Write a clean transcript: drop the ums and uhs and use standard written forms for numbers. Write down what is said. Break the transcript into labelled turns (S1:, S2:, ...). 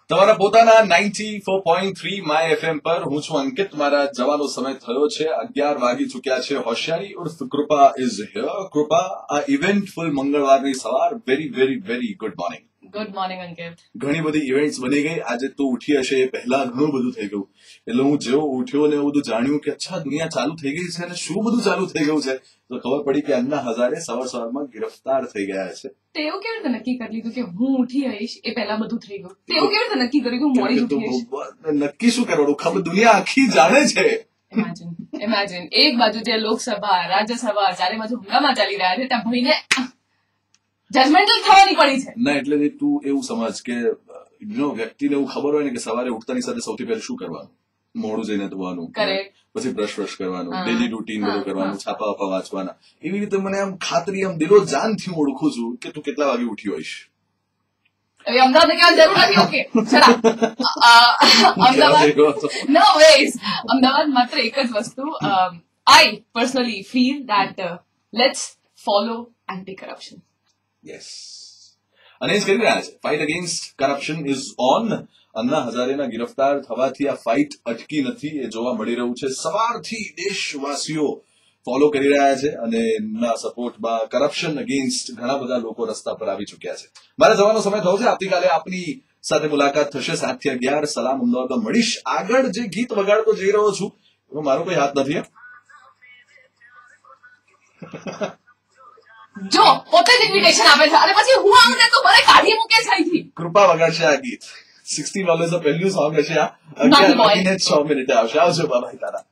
S1: તમારા પોતાના 94.3 my FM પર હું છું અંકિત. મારા જવાનો સમય થયો છે, 11 વાગી ચુક્યા છે. હોશિયારી ઉર્ફ કૃપા ઇઝ હિયર. કૃપા, આ ઇવેન્ટફુલ મંગળવારની સવાર. Very very very good morning.
S2: Good morning Ankit.
S1: ઘણી બધી ઇવેન્ટ્સ બની ગઈ. આજે તું ઉઠી હશે એ પહેલા ઘણું બધું થઈ ગયું. એટલે હું જેવો ઉઠ્યો ને એવું બધું જાણ્યું કે અચ્છા દુનિયા ચાલુ થઈ ગઈ છે અને શું બધું ચાલુ થઈ ગયું છે, તો ખબર પડી કે અન્ના હઝારે સવારમાં ગિરફ્તાર થઈ ગયા છે.
S2: તે એવું કેવી રીતે નક્કી કરી લીધું કે હું ઉઠી આવીશ એ પહેલા બધું થઈ ગયું? તે એવું કેવી રીતે નક્કી કર્યું કે હું મોડી ઉઠી આવીશ?
S1: નક્કી શું કરવાનું, ખબર દુનિયા આખી જાણે છે.
S2: ઇમેજિન એક બાજુ જે લોકસભા, રાજ્યસભા, ચારે બાજુ હંગામા ચાલી રહ્યા છે, ત્યાં ભાઈને જજમેન્ટલ થવાની પડી છે.
S1: ના એટલે તું એવું સમજ કે વ્યક્તિને એવું ખબર હોય ને કે સવારે ઉઠતાની સાથે સૌથી પહેલા શું કરવાનું, મોડું જઈને ધોવાનું, પછી બ્રશ કરવાનું, ડેલી રૂટીન બધું કરવાનું, છાપા વાપા વાંચવાના. એવી રીતે મને આમ ખાતરી, આમ દિલો જાનથી હું ઓળખું છું કે તું કેટલા વાગે ઉઠી હોઈશ.
S2: હવે અમદાવાદ કહેવાની જરૂર નથી. ઓકે અમદાવાદ માત્ર એક જ વસ્તુ, I personally feel that let's follow anti corruption.
S1: Yes, અને એ જ કરી રહ્યા છે. Fight against corruption is on. Anna હઝારેના ગિરફ્તાર થવાથી આ ફાઇટ અટકી નથી, એ જોવા મળી રહ્યું છે. સવારથી દેશવાસીઓ ફોલો કરી રહ્યા છે અને એમના સપોર્ટમાં કરપ્શન અગેન્સ્ટ ઘણા બધા લોકો રસ્તા પર આવી ચુક્યા છે. મારે જવાનો સમય થયો છે. આવતીકાલે આપની સાથે મુલાકાત થશે 7 થી 11. સલામ અમદાવાદમાં મળીશ. આગળ જે ગીત વગાડતો જઈ રહ્યો છું એમાં મારો કોઈ હાથ નથી.
S2: જો પોતે જ ઇન્વિટેશન આપે છે અને પછી હું આવું ને તો મને કાઢી મૂકે છે અહીંથી.
S1: કૃપા વગાડશે આ ગીત. $16 પહેલું સોંગ હશે આ. 11 વાગીને 6 મિનિટે આવશે. આવજો બાબા તારા.